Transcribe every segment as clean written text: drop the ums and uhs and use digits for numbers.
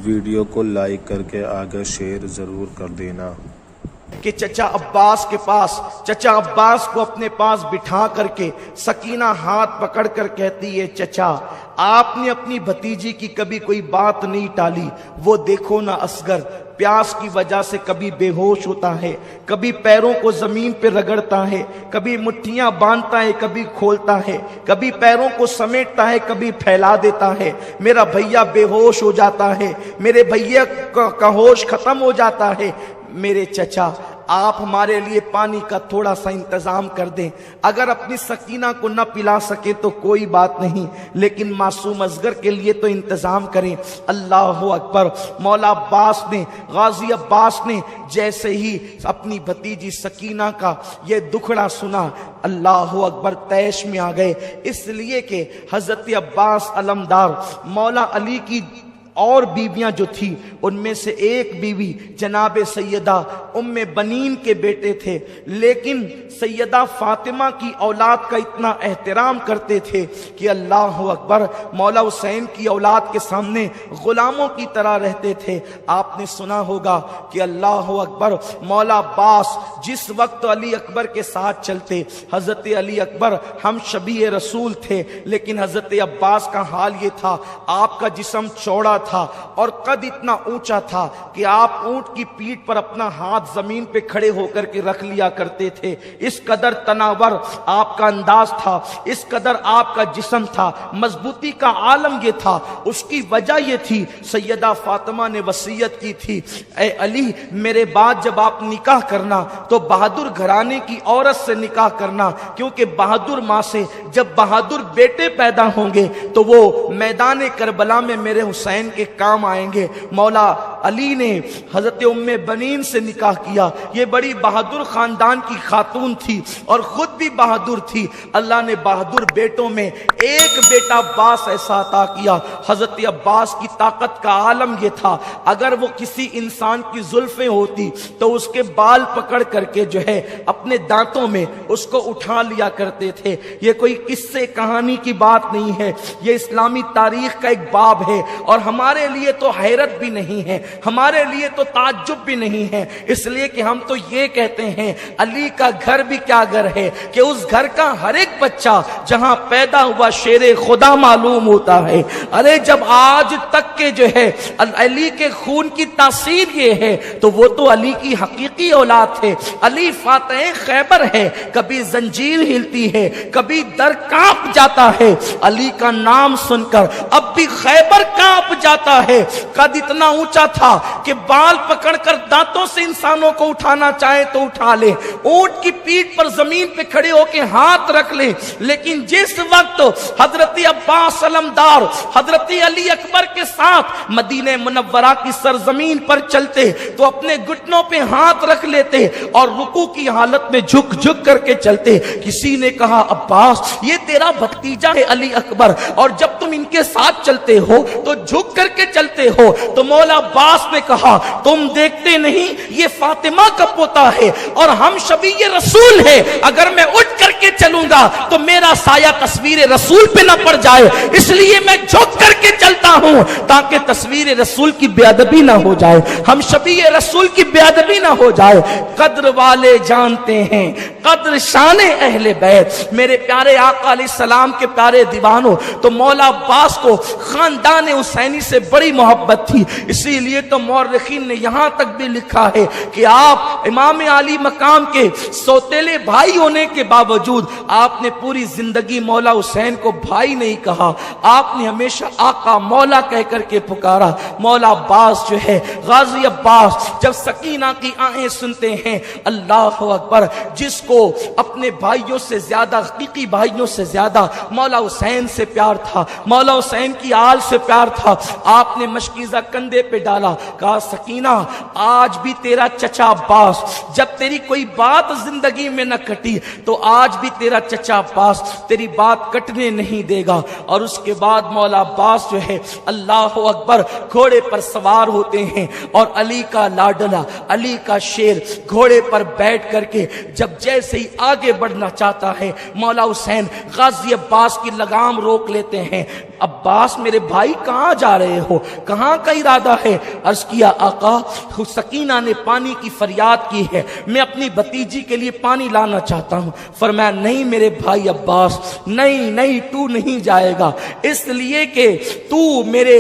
Video کو like کر کے آگے شیئر ضرور کر دینا کہ چچا عباس کے پاس، چچا عباس کو اپنے پاس بٹھا کر کے سکینہ ہاتھ پکڑ کر کہتی ہے چچا آپ نے اپنی بھتیجی کی کبھی کوئی بات نہیں ٹالی، وہ دیکھو نا اصغر پیاس کی وجہ سے کبھی بے ہوش ہوتا ہے، کبھی پیروں کو زمین پہ رگڑتا ہے، کبھی مٹھیاں باندھتا ہے، کبھی کھولتا ہے، کبھی پیروں کو سمیٹتا ہے، کبھی پھیلا دیتا ہے، میرا بھیا بے ہوش ہو جاتا ہے، میرے بھیا کا ہوش ختم ہو جاتا ہے، میرے چچا آپ ہمارے لیے پانی کا تھوڑا سا انتظام کر دیں، اگر اپنی سکینہ کو نہ پلا سکے تو کوئی بات نہیں لیکن معصوم اصغر کے لیے تو انتظام کریں۔ اللہ اکبر۔ مولا عباس نے، غازی عباس نے جیسے ہی اپنی بھتیجی سکینہ کا یہ دکھڑا سنا، اللہ اکبر طیش میں آ گئے، اس لیے کہ حضرت عباس علمدار مولا علی کی اور بیویاں جو تھی ان میں سے ایک بیوی جناب سیدہ ام بنین کے بیٹے تھے، لیکن سیدہ فاطمہ کی اولاد کا اتنا احترام کرتے تھے کہ اللہ اکبر مولا حسین کی اولاد کے سامنے غلاموں کی طرح رہتے تھے۔ آپ نے سنا ہوگا کہ اللہ اکبر مولا عباس جس وقت علی اکبر کے ساتھ چلتے، حضرت علی اکبر ہم شبیہ رسول تھے، لیکن حضرت عباس کا حال یہ تھا آپ کا جسم چوڑا تھا اور قد اتنا اونچا تھا کہ آپ اونٹ کی پیٹھ پر اپنا ہاتھ زمین پہ کھڑے ہو کر کے رکھ لیا کرتے تھے، اس قدر تناور آپ کا انداز تھا، اس قدر آپ کا جسم تھا، مضبوطی کا عالم یہ تھا۔ اس کی وجہ یہ تھی سیدہ فاطمہ نے وصیت کی تھی، اے علی میرے بعد جب آپ نکاح کرنا تو بہادر گھرانے کی عورت سے نکاح کرنا، کیونکہ بہادر ماں سے جب بہادر بیٹے پیدا ہوں گے تو وہ میدان کربلا میں میرے حسین کے کام آئیں گے۔ مولا علی نے حضرت ام بنین سے نکاح کیا، یہ بڑی بہادر خاندان کی خاتون تھی اور خود بھی بہادر تھی۔ اللہ نے بہادر بیٹوں میں ایک بیٹا عباس ایسا عطا کیا۔ حضرت عباس کی طاقت کا عالم یہ تھا، اگر وہ کسی انسان کی زلفیں ہوتی تو اس کے بال پکڑ کر کے جو ہے اپنے دانتوں میں اس کو اٹھا لیا کرتے تھے۔ یہ کوئی قصے کہانی کی بات نہیں ہے، یہ اسلامی تاریخ کا ایک باب ہے، اور ہمارے لیے تو حیرت بھی نہیں ہے، ہمارے لیے تو تعجب بھی نہیں ہے، اس لیے کہ ہم تو یہ کہتے ہیں علی کا گھر بھی کیا گھر ہے کہ اس گھر کا ہر ایک بچہ جہاں پیدا ہوا شیر خدا معلوم ہوتا ہے۔ ارے جب آج تک کے جو ہے علی کے خون کی تاثیر یہ ہے تو وہ تو علی کی حقیقی اولاد ہے۔ علی فاتح خیبر ہے، کبھی زنجیر ہلتی ہے، کبھی در کانپ جاتا ہے، علی کا نام سن کر اب بھی خیبر کانپ جاتا ہے۔ قد اتنا اونچا تھا کہ بال پکڑ کر دانتوں سے انسانوں کو اٹھانا چاہے تو اٹھا لے، اونٹ کی پیٹھ پر زمین پہ کھڑے ہو کے ہاتھ رکھ لے، لیکن جس وقت حضرت عباس علمدار حضرت علی اکبر کے ساتھ مدینہ منورہ کی سرزمین پر چلتے تو اپنے گھٹنوں پہ ہاتھ رکھ لیتے اور رکوع کی حالت میں جھک جھک کر کے چلتے۔ کسی نے کہا عباس یہ تیرا بھتیجا ہے علی اکبر، اور جب تم ان کے ساتھ چلتے ہو تو جھک کر کے چلتے ہو، تو مولا عباس نے کہا تم دیکھتے نہیں یہ فاطمہ کا پوتا ہے اور ہم شبیہ رسول ہے، اگر میں اٹھ کر کے چلوں گا تو میرا سایہ تصویر رسول پہ نہ پڑ جائے، اس لیے میں جھک کر کے چلتا ہوں تاکہ تصویر رسول کی بے ادبی نہ ہو جائے، ہم شبیہ رسول کی بے ادبی نہ ہو جائے۔ قدر والے جانتے ہیں قدر شان اہل بیت، میرے پیارے آقا علیہ السلام کے پیارے دیوانوں، تو مولا عباس کو خاندان حسینی سے بڑی محبت تھی، اسی لیے تو مورخین نے یہاں تک بھی لکھا ہے کہ آپ امام علی مقام کے سوتیلے بھائی ہونے کے باوجود آپ نے پوری زندگی مولا حسین کو بھائی نہیں کہا، آپ نے ہمیشہ آقا مولا کہہ کر کے پکارا۔ مولا عباس جو ہے غازی عباس جب سکینہ کی آہیں سنتے ہیں، اللہ اکبر، جس کو اپنے بھائیوں سے زیادہ، حقیقی بھائیوں سے زیادہ مولا حسین سے پیار تھا، مولا حسین کی آل سے پیار تھا، آپ نے مشکیزہ کندھے پہ ڈالا، کہا سکینہ آج بھی تیرا چچا عباس جب تیری کوئی بات زندگی میں نہ کٹی تو آج بھی تیرا چچا عباس تیری بات کٹنے نہیں دے گا۔ اور اس کے بعد مولا عباس جو ہے اللہ اکبر گھوڑے پر سوار ہوتے ہیں، اور علی کا لاڈلا، علی کا شیر گھوڑے پر بیٹھ کر کے جب جیسے ہی آگے بڑھنا چاہتا ہے، مولا حسین غازی عباس کی لگام روک لیتے ہیں۔ عباس میرے بھائی کہاں جا رہے ہو، کہاں کا ارادہ ہے؟ عرض کیا آقا سکینہ نے پانی کی فریاد کی ہے، میں اپنی بھتیجی کے لیے پانی لانا چاہتا ہوں۔ فرمایا نہیں میرے بھائی عباس، نہیں تو نہیں جائے گا، اس لیے کہ تو میرے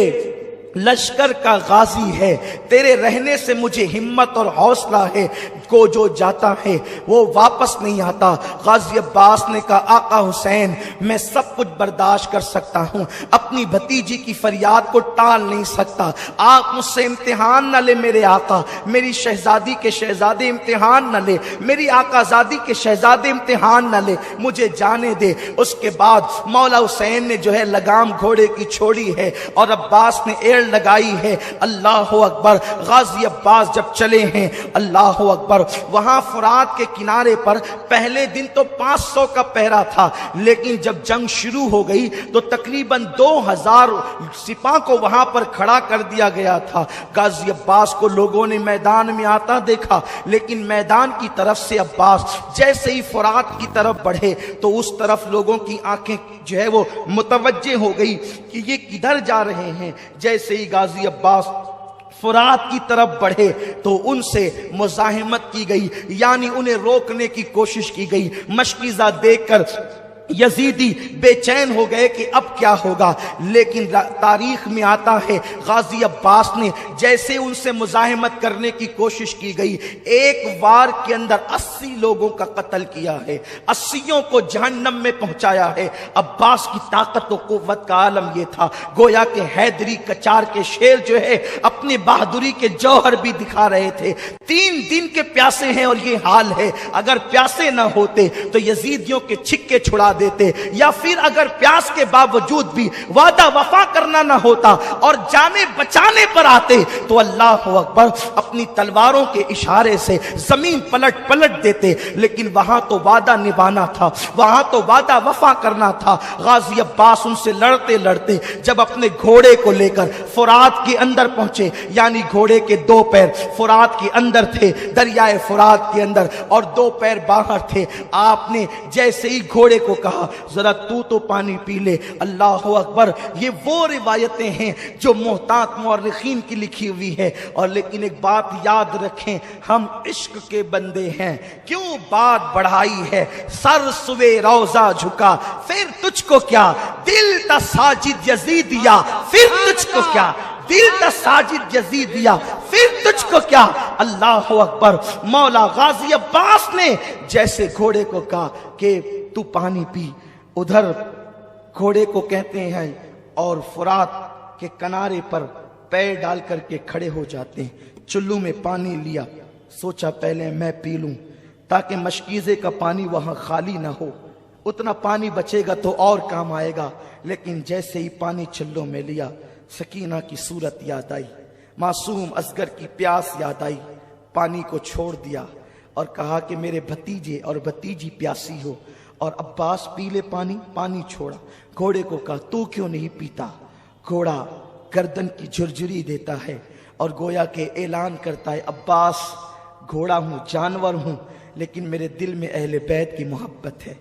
لشکر کا غازی ہے، تیرے رہنے سے مجھے ہمت اور حوصلہ ہے، کو جو جاتا ہے وہ واپس نہیں آتا۔ غازی عباس نے کہا آقا حسین میں سب کچھ برداشت کر سکتا ہوں، اپنی بھتیجی کی فریاد کو ٹال نہیں سکتا، آپ مجھ سے امتحان نہ لے میرے آقا، میری شہزادی کے شہزادے امتحان نہ لے، میری آقا زادی کے شہزادے امتحان نہ لے، مجھے جانے دے۔ اس کے بعد مولا حسین نے جو ہے لگام گھوڑے کی چھوڑی ہے اور عباس نے ایڑ لگائی ہے۔ اللہ اکبر، غازی عباس جب چلے ہیں اللہ اکبر، وہاں فرات کے کنارے پر پہلے دن تو 500 کا پہرا تھا، لیکن جب جنگ شروع ہو گئی تو تقریباً 2000 سپاہ کو وہاں پر کھڑا کر دیا گیا تھا۔ غازی عباس کو لوگوں نے میدان میں آتا دیکھا، لیکن میدان کی طرف سے عباس جیسے ہی فرات کی طرف بڑھے تو اس طرف لوگوں کی آنکھیں جو ہے وہ متوجہ ہو گئی کہ یہ کدھر جا رہے ہیں۔ جیسے ہی غازی عباس فرات کی طرف بڑھے تو ان سے مزاحمت کی گئی، یعنی انہیں روکنے کی کوشش کی گئی۔ مشکیزہ دیکھ کر یزیدی بے چین ہو گئے کہ اب کیا ہوگا، لیکن تاریخ میں آتا ہے غازی عباس نے جیسے ان سے مزاحمت کرنے کی کوشش کی گئی، ایک وار کے اندر 80 لوگوں کا قتل کیا ہے، 80 کو جہنم میں پہنچایا ہے۔ عباس کی طاقت و قوت کا عالم یہ تھا، گویا کہ حیدری کچار کے شیر جو ہے اپنی بہادری کے جوہر بھی دکھا رہے تھے۔ 3 دن کے پیاسے ہیں اور یہ حال ہے، اگر پیاسے نہ ہوتے تو یزیدیوں کے چھکے چھڑا دیتے، یا پھر اگر پیاس کے باوجود بھی وعدہ وفا کرنا نہ ہوتا اور جانے بچانے پر آتے تو اللہ اکبر اپنی تلواروں کے اشارے سے زمین پلٹ دیتے، لیکن وہاں تو وعدہ نبھانا تھا، وہاں تو وعدہ وفا کرنا تھا۔ غازی عباس ان سے لڑتے جب اپنے گھوڑے کو لے کر فرات کے اندر پہنچے، یعنی گھوڑے کے 2 پیر فرات کے اندر تھے، دریائے فرات کے اندر، اور 2 پیر باہر تھے، آپ نے جیسے ہی گھوڑے کو کہا ذرا تو پانی پی لے۔ اللہ اکبر، یہ وہ روایتیں ہیں جو محتاط مورخین کی لکھی ہوئی ہے، اور لیکن ایک بات یاد رکھیں، ہم عشق کے بندے ہیں، کیوں بات بڑھائی ہے، سر سوے روضہ جھکا پھر تجھ کو کیا، دل تا ساجد یزیدیا پھر تجھ کو کیا، دل تا ساجد یزیدیا پھر تجھ کو کیا۔ اللہ اکبر، مولا غازی عباس نے جیسے گھوڑے کو کہا کہ تو پانی پی، ادھر گھوڑے کو کہتے ہیں اور فرات کے کنارے پر پیر ڈال کر کے کھڑے ہو جاتے ہیں۔ چلو میں پانی لیا، سوچا پہلے میں پی لوں تاکہ مشکیزے کا پانی وہاں خالی نہ ہو، اتنا پانی بچے گا تو اور کام آئے گا۔ لیکن جیسے ہی پانی چلو میں لیا، سکینہ کی صورت یاد آئی، معصوم اصغر کی پیاس یاد آئی، پانی کو چھوڑ دیا اور کہا کہ میرے بھتیجے اور بھتیجی پیاسی ہو، اور عباس پی لے پانی چھوڑا۔ گھوڑے کو کہا تو کیوں نہیں پیتا؟ گھوڑا گردن کی جھرجھری دیتا ہے اور گویا کہ اعلان کرتا ہے عباس گھوڑا ہوں، جانور ہوں، لیکن میرے دل میں اہل بیت کی محبت ہے،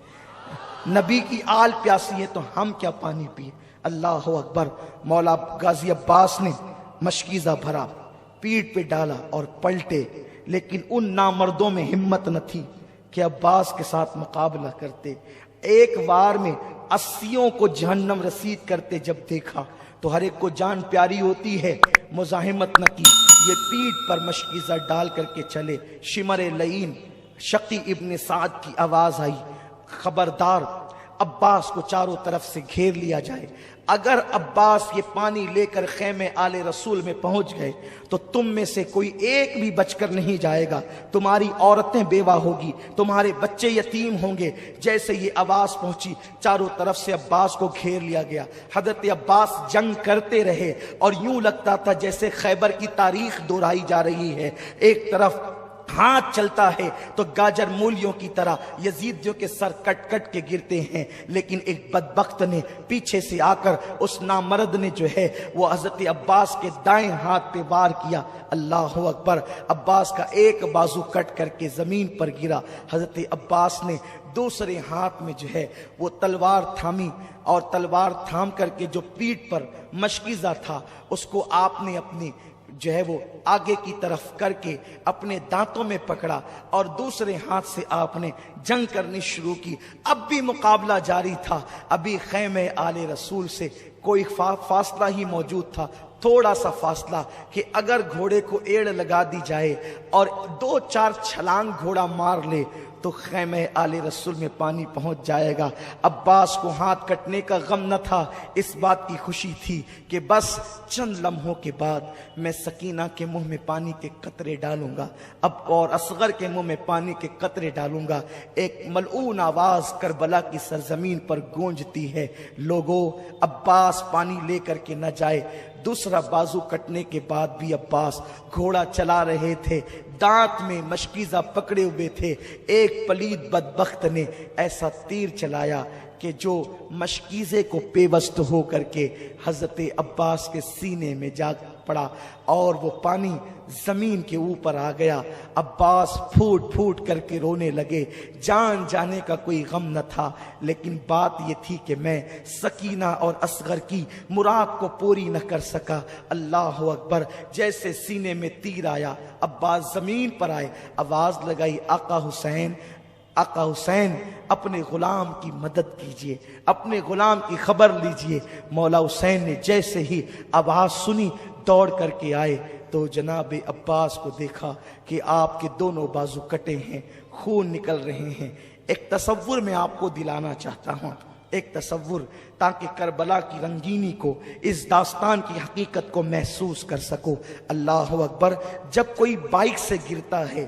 نبی کی آل پیاسی ہے تو ہم کیا پانی پیے۔ اللہ اکبر، مولا غازی عباس نے مشکیزہ بھرا، پیٹھ پہ ڈالا اور پلٹے، لیکن ان نامردوں میں ہمت نہ تھی کہ عباس کے ساتھ مقابلہ کرتے۔ ایک وار میں 80 کو جہنم رسید کرتے جب دیکھا تو ہر ایک کو جان پیاری ہوتی ہے، مزاحمت نہ کی، یہ پیٹھ پر مشکیزہ ڈال کر کے چلے۔ شمر لعین شقی ابن سعد کی آواز آئی، خبردار عباس کو چاروں طرف سے گھیر لیا جائے، اگر عباس یہ پانی لے کر خیمے آل رسول میں پہنچ گئے تو تم میں سے کوئی ایک بھی بچ کر نہیں جائے گا، تمہاری عورتیں بیوہ ہوگی، تمہارے بچے یتیم ہوں گے۔ جیسے یہ آواز پہنچی چاروں طرف سے عباس کو گھیر لیا گیا۔ حضرت عباس جنگ کرتے رہے اور یوں لگتا تھا جیسے خیبر کی تاریخ دہرائی جا رہی ہے، ایک طرف ہاتھ چلتا ہے تو گاجر مولیوں کی طرح یزیدیوں کے سر کٹ کٹ کے گرتے ہیں، لیکن ایک بدبخت نے پیچھے سے آ کر اس نامرد نے جو ہے وہ حضرت عباس کے دائیں ہاتھ پہ وار کیا۔ اللہ اکبر! عباس کا ایک بازو کٹ کر کے زمین پر گرا۔ حضرت عباس نے دوسرے ہاتھ میں جو ہے وہ تلوار تھامی، اور تلوار تھام کر کے جو پیٹھ پر مشکیزہ تھا اس کو آپ نے اپنی جو ہے وہ آگے کی طرف کر کے اپنے دانتوں میں پکڑا، اور دوسرے ہاتھ سے آپ نے جنگ کرنی شروع کی۔ اب بھی مقابلہ جاری تھا، ابھی خیمہ آل رسول سے کوئی فاصلہ ہی موجود تھا، تھوڑا سا فاصلہ کہ اگر گھوڑے کو ایڑ لگا دی جائے اور 2-4 چھلانگ گھوڑا مار لے تو خیمہ آل رسول میں پانی پہنچ جائے گا۔ عباس کو ہاتھ کٹنے کا غم نہ تھا، اس بات کی خوشی تھی کہ بس چند لمحوں کے بعد میں سکینہ کے منہ میں پانی کے قطرے ڈالوں گا، اب اور اصغر کے منہ میں پانی کے قطرے ڈالوں گا۔ ایک ملعون آواز کربلا کی سرزمین پر گونجتی ہے، لوگوں عباس پانی لے کر کے نہ جائے۔ دوسرا بازو کٹنے کے بعد بھی عباس گھوڑا چلا رہے تھے، دانت میں مشکیزہ پکڑے ہوئے تھے۔ ایک پلید بدبخت نے ایسا تیر چلایا کہ جو مشکیزے کو پیوست ہو کر کے حضرت عباس کے سینے میں جا پڑا، اور وہ پانی زمین کے اوپر آ گیا۔ عباس پھوٹ پھوٹ کر کے رونے لگے، جان جانے کا کوئی غم نہ تھا، لیکن بات یہ تھی کہ میں سکینہ اور اصغر کی مراد کو پوری نہ کر سکا۔ اللہ اکبر! جیسے سینے میں تیر آیا، عباس زمین پر آئے، آواز لگائی، آقا حسین، آقا حسین، اپنے غلام کی مدد کیجئے، اپنے غلام کی خبر لیجئے۔ مولا حسین نے جیسے ہی آواز سنی دوڑ کر کے آئے تو جناب عباس کو دیکھا کہ آپ کے دونوں بازو کٹے ہیں، خون نکل رہے ہیں۔ ایک تصور میں آپ کو دلانا چاہتا ہوں، ایک تصور، تاکہ کربلا کی رنگینی کو، اس داستان کی حقیقت کو محسوس کر سکو۔ اللہ اکبر! جب کوئی بائک سے گرتا ہے،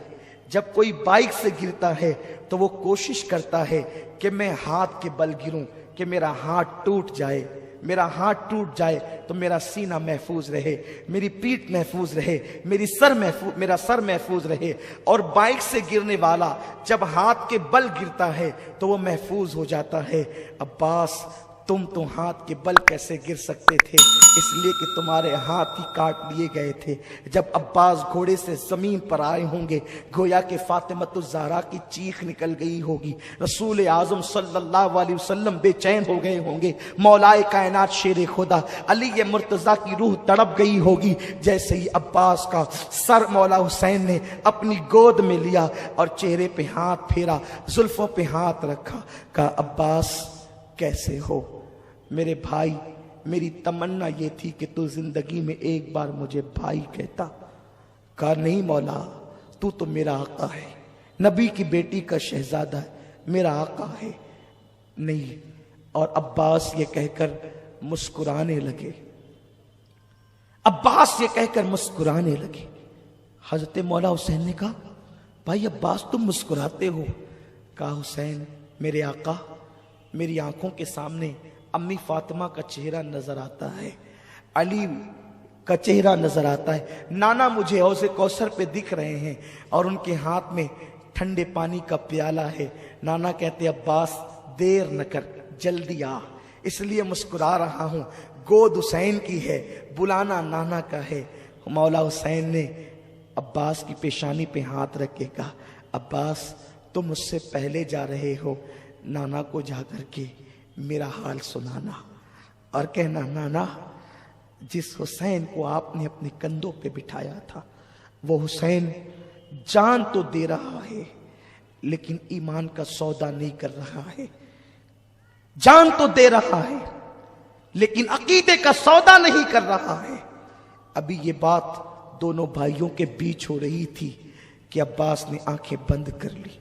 جب کوئی بائک سے گرتا ہے تو وہ کوشش کرتا ہے کہ میں ہاتھ کے بل گروں، کہ میرا ہاتھ ٹوٹ جائے، میرا ہاتھ ٹوٹ جائے تو میرا سینہ محفوظ رہے، میری پیٹھ محفوظ رہے، میرا سر محفوظ رہے۔ اور بائک سے گرنے والا جب ہاتھ کے بل گرتا ہے تو وہ محفوظ ہو جاتا ہے۔ عباس، تم تو ہاتھ کے بل کیسے گر سکتے تھے؟ اس لیے کہ تمہارے ہاتھ ہی کاٹ لیے گئے تھے۔ جب عباس گھوڑے سے زمین پر آئے ہوں گے، گویا کہ فاطمۃ الزہرا کی چیخ نکل گئی ہوگی، رسول اعظم صلی اللہ علیہ وسلم بے چین ہو گئے ہوں گے، مولائے کائنات شیر خدا علی مرتضیٰ کی روح تڑپ گئی ہوگی۔ جیسے ہی عباس کا سر مولا حسین نے اپنی گود میں لیا اور چہرے پہ ہاتھ پھیرا، زلفوں پہ ہاتھ رکھا، کہا عباس کیسے ہو میرے بھائی؟ میری تمنا یہ تھی کہ تو زندگی میں ایک بار مجھے بھائی کہتا۔ کہا نہیں مولا، تو میرا آقا ہے، نبی کی بیٹی کا شہزادہ ہے، میرا آقا ہے۔ نہیں، اور عباس یہ کہہ کر مسکرانے لگے، عباس یہ کہہ کر مسکرانے لگے۔ حضرت مولا حسین نے کہا بھائی عباس تم مسکراتے ہو؟ کہا حسین میرے آقا، میری آنکھوں کے سامنے امی فاطمہ کا چہرہ نظر آتا ہے، علی کا چہرہ نظر آتا ہے، نانا مجھے حوض کوثر پہ دکھ رہے ہیں اور ان کے ہاتھ میں ٹھنڈے پانی کا پیالہ ہے۔ نانا کہتے عباس دیر نہ کر، جلدی آ، اس لیے مسکرا رہا ہوں، گود حسین کی ہے، بلانا نانا کا ہے۔ مولا حسین نے عباس کی پیشانی پہ ہاتھ رکھ کے کہا عباس تم مجھ سے پہلے جا رہے ہو، نانا کو جا کر کے میرا حال سنانا اور کہنا نانا جس حسین کو آپ نے اپنے کندھوں پہ بٹھایا تھا وہ حسین جان تو دے رہا ہے لیکن ایمان کا سودا نہیں کر رہا ہے، جان تو دے رہا ہے لیکن عقیدے کا سودا نہیں کر رہا ہے۔ ابھی یہ بات دونوں بھائیوں کے بیچ ہو رہی تھی کہ عباس نے آنکھیں بند کر لی۔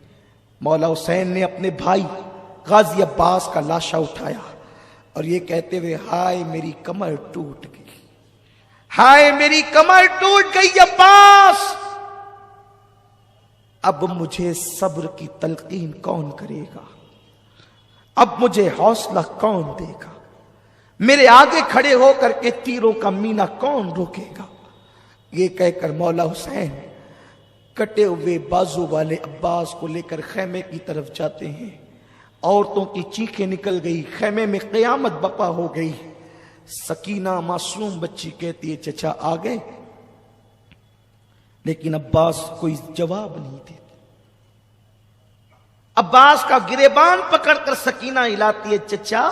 مولا حسین نے اپنے بھائی غازی عباس کا لاشا اٹھایا اور یہ کہتے ہوئے ہائے میری کمر ٹوٹ گئی، ہائے میری کمر ٹوٹ گئی عباس، اب مجھے صبر کی تلقین کون کرے گا، اب مجھے حوصلہ کون دے گا، میرے آگے کھڑے ہو کر کے تیروں کا مینا کون روکے گا۔ یہ کہہ کر مولا حسین کٹے ہوئے بازو والے عباس کو لے کر خیمے کی طرف جاتے ہیں. عورتوں کی چیخیں نکل گئی، خیمے میں قیامت بپا ہو گئی. سکینہ معصوم بچی کہتی ہے چچا آ گئے، لیکن عباس کوئی جواب نہیں دیتے. عباس کا گریبان پکڑ کر سکینہ ہلاتی ہے. چچا،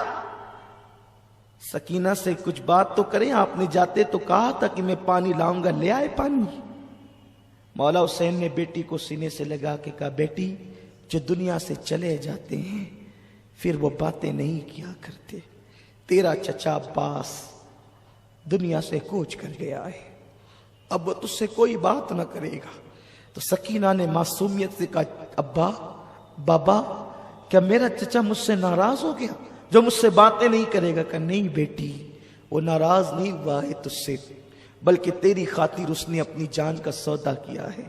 سکینہ سے کچھ بات تو کریں، آپ نے جاتے تو کہا تھا کہ میں پانی لاؤں گا، لے آئے پانی. مولا حسین نے بیٹی کو سینے سے لگا کے کہا بیٹی، جو دنیا سے چلے جاتے ہیں پھر وہ باتیں نہیں کیا کرتے. تیرا چچا عباس دنیا سے کوچ کر گیا ہے، اب وہ تجھ سے کوئی بات نہ کرے گا. تو سکینہ نے معصومیت سے کہا ابا، بابا، کیا میرا چچا مجھ سے ناراض ہو گیا جو مجھ سے باتیں نہیں کرے گا؟ کہ نہیں بیٹی، وہ ناراض نہیں ہوا ہے تجھ سے، بلکہ تیری خاطر اس نے اپنی جان کا سودا کیا ہے.